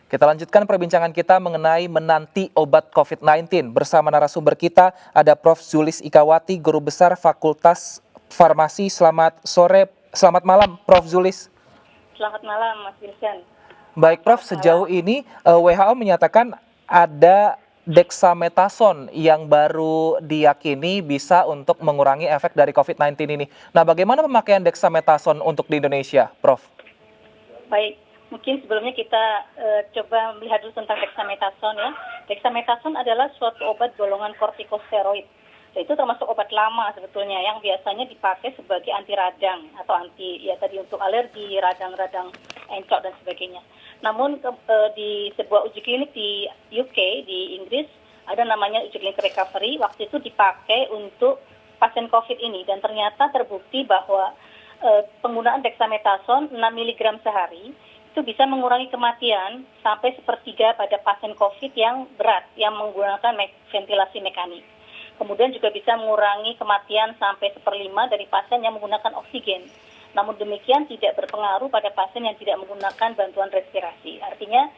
Kita lanjutkan perbincangan kita mengenai menanti obat COVID-19. Bersama narasumber kita ada Prof. Zulis Ikawati, Guru Besar Fakultas Farmasi. Selamat sore, selamat malam Prof. Zulis. Selamat malam Mas Vincent. Baik Prof, sejauh ini WHO menyatakan ada dexamethasone yang baru diyakini bisa untuk mengurangi efek dari COVID-19 ini. Nah, bagaimana pemakaian dexamethasone untuk di Indonesia, Prof? Baik, mungkin sebelumnya kita coba melihat dulu tentang dexamethasone ya. Dexamethasone adalah suatu obat golongan kortikosteroid. Itu termasuk obat lama sebetulnya yang biasanya dipakai sebagai anti radang atau anti ya tadi untuk alergi, radang-radang encok dan sebagainya. Namun di sebuah uji klinik di UK di Inggris ada namanya uji klinik recovery, waktu itu dipakai untuk pasien COVID ini dan ternyata terbukti bahwa penggunaan dexamethasone 6 mg sehari itu bisa mengurangi kematian sampai sepertiga pada pasien COVID yang berat yang menggunakan ventilasi mekanik. Kemudian juga bisa mengurangi kematian sampai 1/5 dari pasien yang menggunakan oksigen. Namun demikian tidak berpengaruh pada pasien yang tidak menggunakan bantuan respirasi. Artinya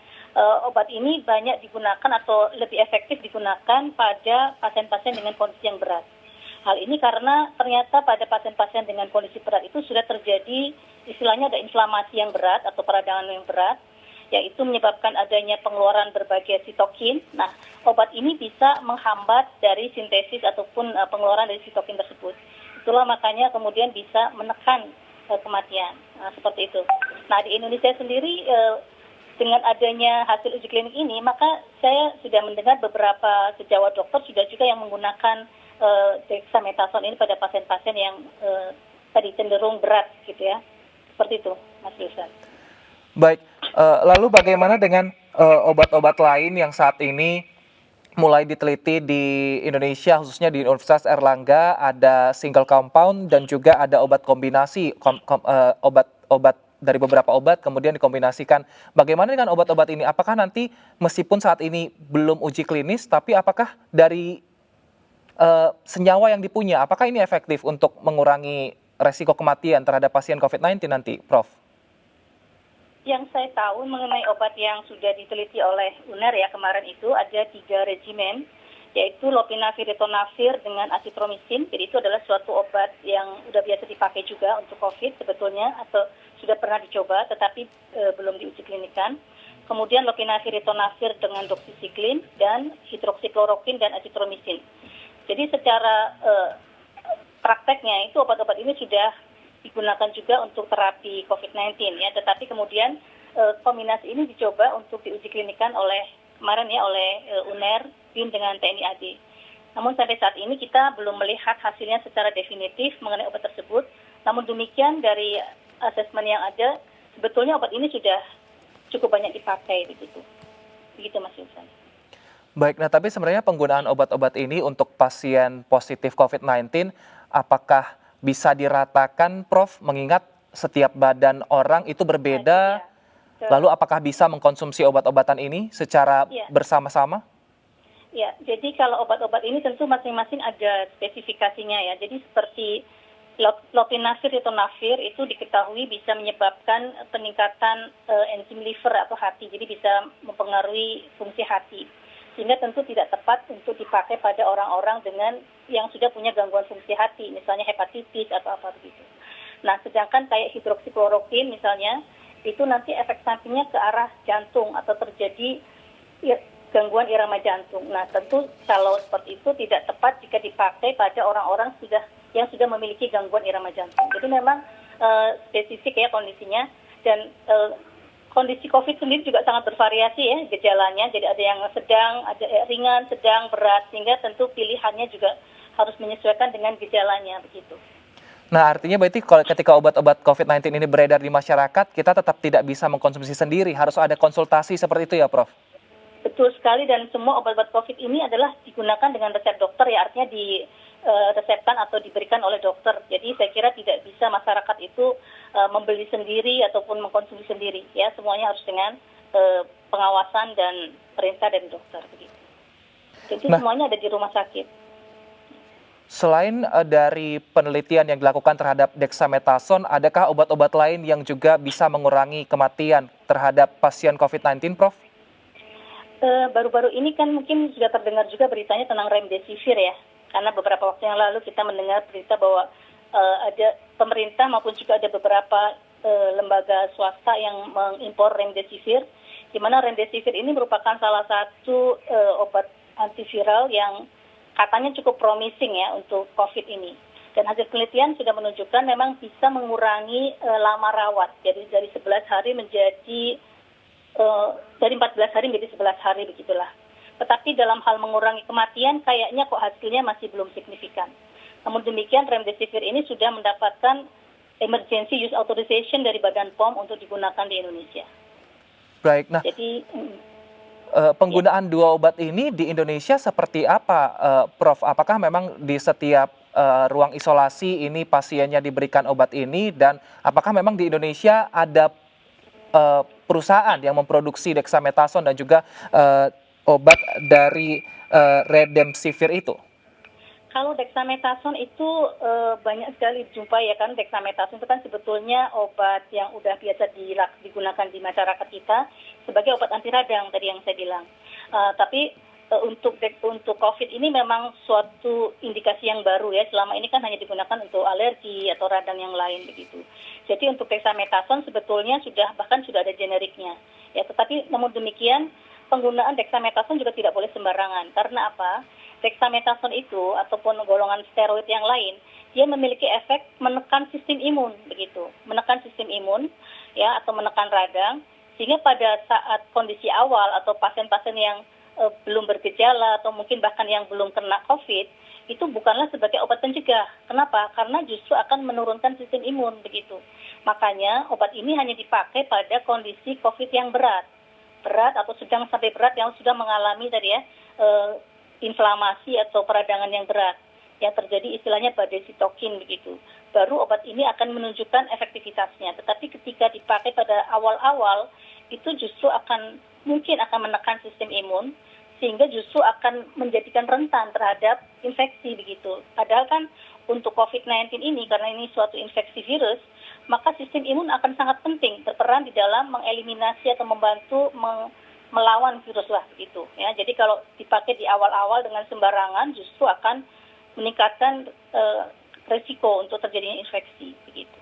obat ini banyak digunakan atau lebih efektif digunakan pada pasien-pasien dengan kondisi yang berat. Hal ini karena ternyata pada pasien-pasien dengan kondisi berat itu sudah terjadi istilahnya ada inflamasi yang berat atau peradangan yang berat, yaitu menyebabkan adanya pengeluaran berbagai sitokin. Nah, obat ini bisa menghambat dari sintesis ataupun pengeluaran dari sitokin tersebut. Itulah makanya kemudian bisa menekan kematian. Nah, seperti itu. Nah, di Indonesia sendiri dengan adanya hasil uji klinik ini, maka saya sudah mendengar beberapa sejawat dokter sudah juga yang menggunakan dexamethasone ini pada pasien-pasien yang tadi cenderung berat gitu ya. Seperti itu, Mas Wilson. Baik, lalu bagaimana dengan obat-obat lain yang saat ini mulai diteliti di Indonesia, khususnya di Universitas Erlangga, ada single compound dan juga ada obat kombinasi, obat dari beberapa obat kemudian dikombinasikan. Bagaimana dengan obat-obat ini? Apakah nanti meskipun saat ini belum uji klinis, tapi apakah dari senyawa yang dipunya, apakah ini efektif untuk mengurangi resiko kematian terhadap pasien COVID-19 nanti, Prof? Yang saya tahu mengenai obat yang sudah diteliti oleh UNER ya kemarin itu ada 3 regimen, yaitu lopinavir, ritonavir dengan azitromisin. Jadi itu adalah suatu obat yang sudah biasa dipakai juga untuk COVID sebetulnya atau sudah pernah dicoba tetapi belum diuji klinikan. Kemudian lopinavir, ritonavir dengan doxycycline dan hidroksikloroquine dan azitromisin. Jadi secara prakteknya itu obat-obat ini sudah digunakan juga untuk terapi COVID-19 ya, tetapi kemudian kombinasi ini dicoba untuk diuji klinikan oleh kemarin ya oleh UNER, BIN dengan TNI AD. Namun sampai saat ini kita belum melihat hasilnya secara definitif mengenai obat tersebut. Namun demikian dari asesmen yang ada, sebetulnya obat ini sudah cukup banyak dipakai begitu. Begitu Mas Yusuf. Baik, nah tapi sebenarnya penggunaan obat-obat ini untuk pasien positif COVID-19, apakah bisa diratakan, Prof, mengingat setiap badan orang itu berbeda, lalu apakah bisa mengkonsumsi obat-obatan ini secara bersama-sama? Ya, jadi kalau obat-obat ini tentu masing-masing ada spesifikasinya ya. Jadi seperti lopinavir, ritonavir itu diketahui bisa menyebabkan peningkatan enzim liver atau hati, jadi bisa mempengaruhi fungsi hati. Sehingga tentu tidak tepat untuk dipakai pada orang-orang dengan yang sudah punya gangguan fungsi hati, misalnya hepatitis atau apa begitu. Nah, sedangkan kayak hidroksikloroquine misalnya, itu nanti efek sampingnya ke arah jantung atau terjadi gangguan irama jantung. Nah, tentu kalau seperti itu tidak tepat jika dipakai pada orang-orang yang sudah memiliki gangguan irama jantung. Jadi memang spesifik ya kondisinya dan kondisi COVID sendiri juga sangat bervariasi ya gejalanya, jadi ada yang sedang, ada ringan, sedang, berat, sehingga tentu pilihannya juga harus menyesuaikan dengan gejalanya begitu. Nah, artinya berarti kalau ketika obat-obat COVID-19 ini beredar di masyarakat, kita tetap tidak bisa mengkonsumsi sendiri, harus ada konsultasi seperti itu ya, Prof? Betul sekali, dan semua obat-obat COVID ini adalah digunakan dengan resep dokter ya, artinya resepkan atau diberikan oleh dokter. Jadi saya kira tidak bisa masyarakat itu membeli sendiri ataupun mengkonsumsi sendiri ya, semuanya harus dengan pengawasan dan perintah dari dokter begitu. Jadi semuanya ada di rumah sakit. Selain dari penelitian yang dilakukan terhadap dexamethasone, adakah obat-obat lain yang juga bisa mengurangi kematian terhadap pasien COVID-19, Prof? Baru-baru ini kan mungkin sudah terdengar juga beritanya tentang remdesivir ya, karena beberapa waktu yang lalu kita mendengar berita bahwa ada pemerintah maupun juga ada beberapa lembaga swasta yang mengimpor remdesivir, di mana remdesivir ini merupakan salah satu obat antiviral yang katanya cukup promising ya untuk COVID ini. Dan hasil penelitian sudah menunjukkan memang bisa mengurangi lama rawat, jadi dari 11 hari menjadi dari 14 hari menjadi 11 hari begitulah. Tetapi dalam hal mengurangi kematian kayaknya kok hasilnya masih belum signifikan. Namun demikian remdesivir ini sudah mendapatkan emergency use authorization dari Badan POM untuk digunakan di Indonesia. Baik, nah Jadi penggunaan dua obat ini di Indonesia seperti apa, Prof? Apakah memang di setiap ruang isolasi ini pasiennya diberikan obat ini, dan apakah memang di Indonesia ada perusahaan yang memproduksi dexamethasone dan juga obat dari remdesivir itu? kalau dexamethasone itu banyak sekali dijumpai ya kan. Dexamethasone itu kan sebetulnya obat yang udah biasa digunakan di masyarakat kita sebagai obat anti radang tadi yang saya bilang. Tapi untuk COVID ini memang suatu indikasi yang baru ya. Selama ini kan hanya digunakan untuk alergi atau radang yang lain begitu. Jadi untuk dexamethasone sebetulnya bahkan sudah ada generiknya. Ya, tetapi namun demikian penggunaan dexamethasone juga tidak boleh sembarangan. Karena apa? Dexamethasone itu ataupun golongan steroid yang lain, dia memiliki efek menekan sistem imun begitu, menekan sistem imun ya atau menekan radang, sehingga pada saat kondisi awal atau pasien-pasien yang belum bergejala atau mungkin bahkan yang belum kena COVID, itu bukanlah sebagai obat pencegah. Kenapa? Karena justru akan menurunkan sistem imun begitu. Makanya obat ini hanya dipakai pada kondisi COVID yang berat atau sedang sampai berat yang sudah mengalami tadi ya inflamasi atau peradangan yang berat yang terjadi istilahnya badai sitokin begitu. Baru obat ini akan menunjukkan efektivitasnya. Tetapi ketika dipakai pada awal-awal itu justru mungkin akan menekan sistem imun sehingga justru akan menjadikan rentan terhadap infeksi begitu. Padahal kan untuk COVID-19 ini karena ini suatu infeksi virus, maka sistem imun akan sangat penting berperan di dalam mengeliminasi atau membantu melawan virus lah begitu ya. Jadi kalau dipakai di awal-awal dengan sembarangan justru akan meningkatkan resiko untuk terjadinya infeksi begitu.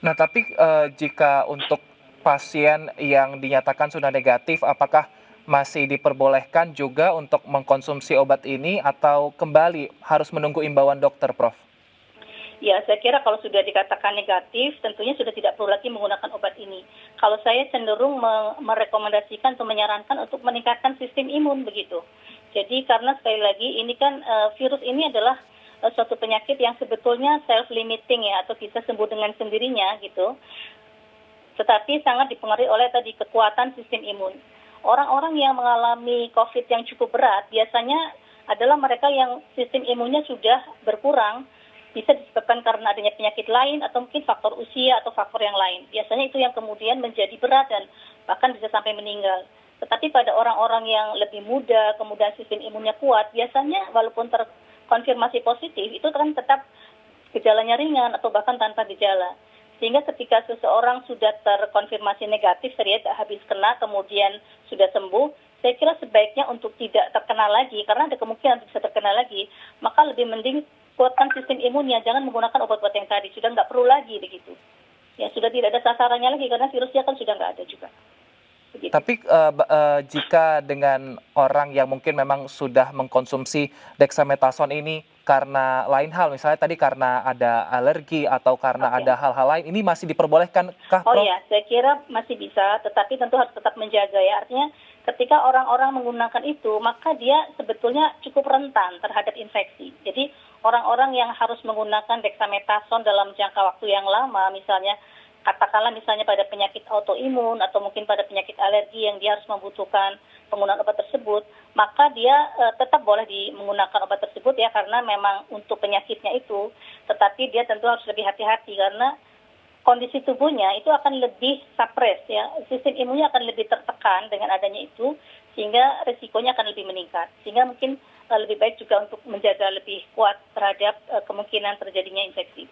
Nah, tapi jika untuk pasien yang dinyatakan sudah negatif, apakah masih diperbolehkan juga untuk mengkonsumsi obat ini atau kembali harus menunggu imbauan dokter, Prof? Ya, saya kira kalau sudah dikatakan negatif, tentunya sudah tidak perlu lagi menggunakan obat ini. Kalau saya cenderung merekomendasikan atau menyarankan untuk meningkatkan sistem imun begitu. Jadi karena sekali lagi ini kan virus ini adalah suatu penyakit yang sebetulnya self-limiting ya atau bisa sembuh dengan sendirinya gitu. Tetapi sangat dipengaruhi oleh tadi kekuatan sistem imun. Orang-orang yang mengalami COVID yang cukup berat biasanya adalah mereka yang sistem imunnya sudah berkurang, bisa disebabkan karena adanya penyakit lain atau mungkin faktor usia atau faktor yang lain. Biasanya itu yang kemudian menjadi berat dan bahkan bisa sampai meninggal. Tetapi pada orang-orang yang lebih muda, kemudian sistem imunnya kuat, biasanya walaupun terkonfirmasi positif, itu kan tetap gejalanya ringan atau bahkan tanpa gejala. Sehingga ketika seseorang sudah terkonfirmasi negatif, habis kena, kemudian sudah sembuh, saya kira sebaiknya untuk tidak terkena lagi, karena ada kemungkinan bisa terkena lagi, maka lebih mending kuatkan sistem imunnya, jangan menggunakan obat-obat yang tadi, sudah nggak perlu lagi begitu. Ya sudah tidak ada sasarannya lagi karena virusnya kan sudah nggak ada juga. Begitu. Tapi jika dengan orang yang mungkin memang sudah mengkonsumsi dexamethasone ini karena lain hal, misalnya tadi karena ada alergi atau karena ada hal-hal lain, ini masih diperbolehkankah, Oh Prof? iya, saya kira masih bisa, tetapi tentu harus tetap menjaga ya. Artinya ketika orang-orang menggunakan itu, maka dia sebetulnya cukup rentan terhadap infeksi. Jadi orang-orang yang harus menggunakan dexamethasone dalam jangka waktu yang lama, misalnya katakanlah misalnya pada penyakit autoimun atau mungkin pada penyakit alergi yang dia harus membutuhkan penggunaan obat tersebut, maka dia tetap boleh menggunakan obat tersebut ya karena memang untuk penyakitnya itu, tetapi dia tentu harus lebih hati-hati karena kondisi tubuhnya itu akan lebih suppress ya, sistem imunnya akan lebih tertekan dengan adanya itu, sehingga resikonya akan lebih meningkat. Sehingga mungkin lebih baik juga untuk menjaga lebih kuat terhadap kemungkinan terjadinya infeksi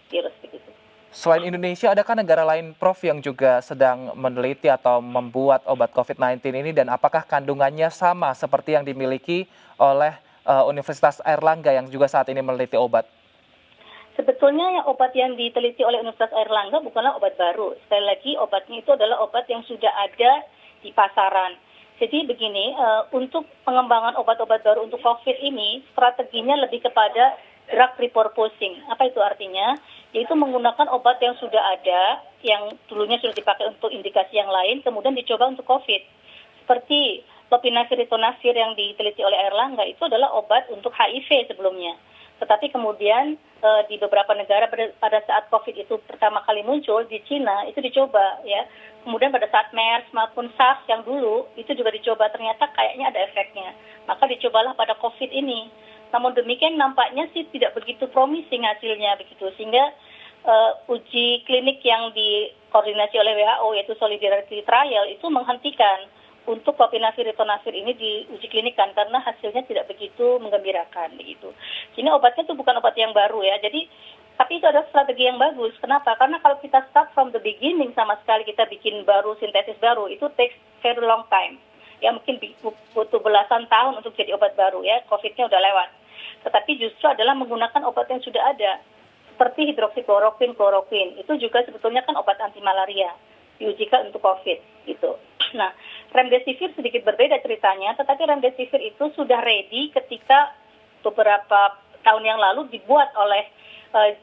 virus begitu. Selain Indonesia, adakah negara lain, Prof, yang juga sedang meneliti atau membuat obat COVID-19 ini, dan apakah kandungannya sama seperti yang dimiliki oleh Universitas Airlangga yang juga saat ini meneliti obat? Sebetulnya yang obat yang diteliti oleh Universitas Airlangga bukanlah obat baru. Sekali lagi, obatnya itu adalah obat yang sudah ada di pasaran. Jadi begini, untuk pengembangan obat-obat baru untuk COVID ini, strateginya lebih kepada drug repurposing. Apa itu artinya? Yaitu menggunakan obat yang sudah ada, yang dulunya sudah dipakai untuk indikasi yang lain, kemudian dicoba untuk COVID. Seperti lopinavir ritonavir yang diteliti oleh Airlangga, itu adalah obat untuk HIV sebelumnya. Tetapi kemudian di beberapa negara pada saat COVID itu pertama kali muncul di Cina itu dicoba ya. Kemudian pada saat MERS maupun SARS yang dulu itu juga dicoba, ternyata kayaknya ada efeknya. Maka dicobalah pada COVID ini. Namun demikian nampaknya sih tidak begitu promising hasilnya begitu, sehingga uji klinik yang dikoordinasi oleh WHO yaitu Solidarity Trial itu menghentikan untuk lopinavir ritonavir ini diuji klinikan karena hasilnya tidak begitu menggembirakan begitu. Jadi obatnya itu bukan obat yang baru ya. Jadi tapi itu adalah strategi yang bagus. Kenapa? Karena kalau kita start from the beginning sama sekali kita bikin baru, sintesis baru, itu takes very long time. Ya mungkin butuh belasan tahun untuk jadi obat baru ya. COVID-nya udah lewat. Tetapi justru adalah menggunakan obat yang sudah ada. Seperti hidroksikloroquine, kloroquine. Itu juga sebetulnya kan obat anti malaria. Diujikan untuk COVID gitu. Nah, remdesivir sedikit berbeda ceritanya, tetapi remdesivir itu sudah ready ketika beberapa tahun yang lalu dibuat oleh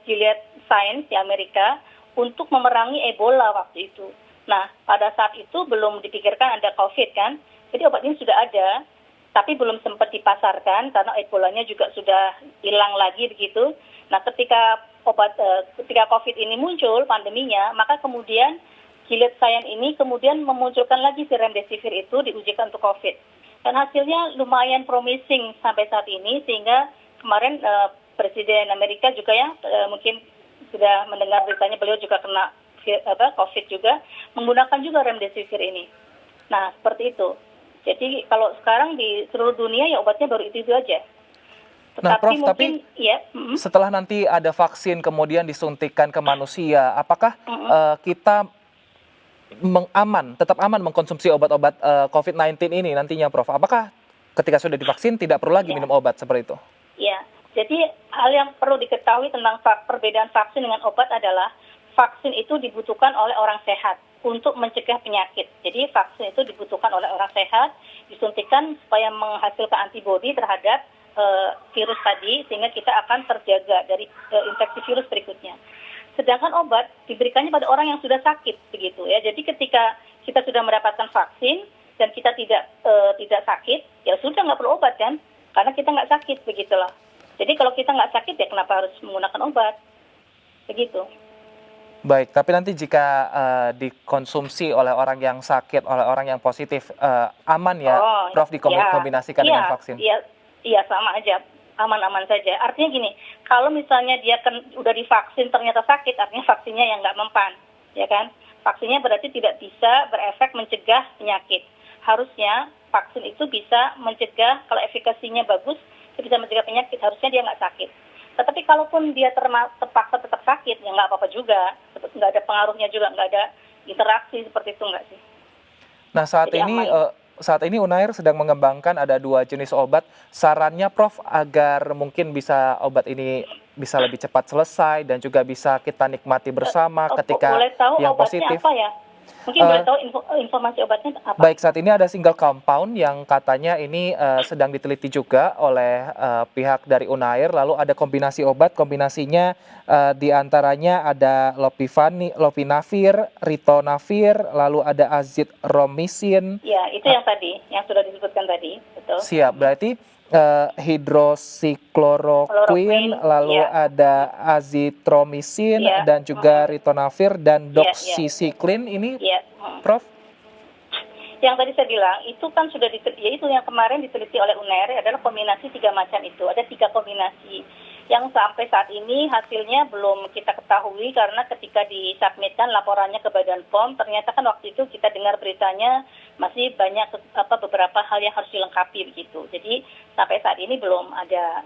Gilead Sciences di Amerika untuk memerangi Ebola waktu itu. Nah, pada saat itu belum dipikirkan ada COVID kan, jadi obat ini sudah ada, tapi belum sempat dipasarkan karena Ebolanya juga sudah hilang lagi begitu. Nah, ketika COVID ini muncul pandeminya, maka kemudian Gilead Sciences ini kemudian memunculkan lagi si remdesivir itu diujikan untuk COVID. Dan hasilnya lumayan promising sampai saat ini, sehingga kemarin Presiden Amerika juga ya mungkin sudah mendengar beritanya, beliau juga kena COVID juga, menggunakan juga remdesivir ini. Nah, seperti itu. Jadi kalau sekarang di seluruh dunia ya obatnya baru itu aja. Nah, Prof, mungkin, tapi ya, setelah nanti ada vaksin kemudian disuntikan ke manusia, apakah kita tetap aman mengkonsumsi obat-obat COVID-19 ini nantinya, Prof? Apakah ketika sudah divaksin tidak perlu lagi minum obat seperti itu? Ya, jadi hal yang perlu diketahui tentang perbedaan vaksin dengan obat adalah vaksin itu dibutuhkan oleh orang sehat untuk mencegah penyakit. Jadi vaksin itu dibutuhkan oleh orang sehat, disuntikan supaya menghasilkan antibodi terhadap virus tadi, sehingga kita akan terjaga dari infeksi virus berikutnya. Sedangkan obat diberikannya pada orang yang sudah sakit begitu ya. Jadi ketika kita sudah mendapatkan vaksin dan kita tidak sakit, ya sudah nggak perlu obat kan, karena kita nggak sakit begitulah. Jadi kalau kita nggak sakit ya kenapa harus menggunakan obat begitu. Baik, tapi nanti jika dikonsumsi oleh orang yang sakit, oleh orang yang positif, aman ya, Prof, dikombinasikan dengan vaksin? Iya sama aja. Aman-aman saja. Artinya gini, kalau misalnya dia udah divaksin ternyata sakit, artinya vaksinnya yang nggak mempan, ya kan? Vaksinnya berarti tidak bisa berefek mencegah penyakit. Harusnya vaksin itu bisa mencegah, kalau efikasinya bagus, itu bisa mencegah penyakit, harusnya dia nggak sakit. Tetapi kalaupun dia terpaksa tetap sakit, ya nggak apa-apa juga. Nggak ada pengaruhnya juga, nggak ada interaksi seperti itu nggak sih? Nah, saat ini Unair sedang mengembangkan ada 2 jenis obat. Sarannya, Prof, agar mungkin bisa obat ini bisa lebih cepat selesai dan juga bisa kita nikmati bersama ketika boleh tahu yang obatnya positif. Apa ya? Mungkin boleh tahu informasi obatnya apa? Baik, saat ini ada single compound yang katanya ini sedang diteliti juga oleh pihak dari Unair. Lalu ada kombinasi obat, kombinasinya diantaranya ada lopinavir, ritonavir, lalu ada azithromycin. Ya, itu yang tadi, yang sudah disebutkan tadi, betul. Siap, berarti hidroksikloroquine, lalu ada azithromycin dan juga ritonavir dan doxycycline ini, Prof? Yang tadi saya bilang, itu kan sudah itu yang kemarin diteliti oleh UNER adalah kombinasi 3 macam itu. Ada 3 kombinasi yang sampai saat ini hasilnya belum kita ketahui karena ketika disubmitkan laporannya ke Badan POM, ternyata kan waktu itu kita dengar beritanya masih banyak beberapa hal yang harus dilengkapi begitu. Jadi sampai saat ini belum ada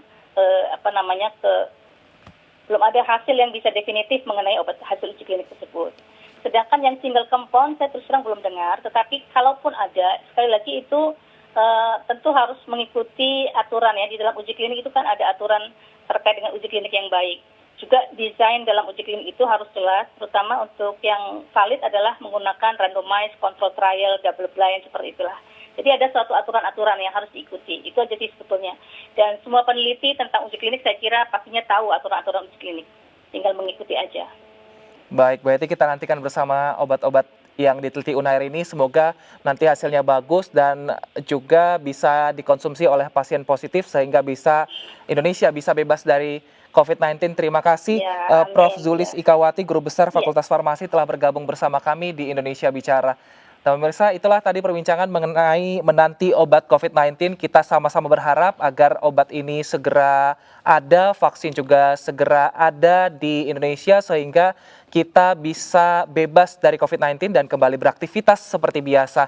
Belum ada hasil yang bisa definitif mengenai obat hasil uji klinik tersebut. Sedangkan yang single compound saya terus terang belum dengar, tetapi kalaupun ada, sekali lagi itu tentu harus mengikuti aturan ya. Di dalam uji klinik itu kan ada aturan terkait dengan uji klinik yang baik. Juga desain dalam uji klinik itu harus jelas, terutama untuk yang valid adalah menggunakan randomized control trial, double blind, seperti itulah. Jadi ada suatu aturan-aturan yang harus diikuti. Itu aja sih sebetulnya. Dan semua peneliti tentang uji klinik saya kira pastinya tahu aturan-aturan uji klinik. Tinggal mengikuti aja. Baik, berarti kita nantikan bersama obat-obat yang diteliti Unair ini. Semoga nanti hasilnya bagus dan juga bisa dikonsumsi oleh pasien positif sehingga Indonesia bisa bebas dari COVID-19. Terima kasih Ya, Prof. amin. Zulis Ya. Ikawati, Guru Besar Ya. Fakultas Farmasi telah bergabung bersama kami di Indonesia Bicara. Dan pemirsa, itulah tadi perbincangan mengenai menanti obat COVID-19. Kita sama-sama berharap agar obat ini segera ada, vaksin juga segera ada di Indonesia sehingga kita bisa bebas dari COVID-19 dan kembali beraktivitas seperti biasa.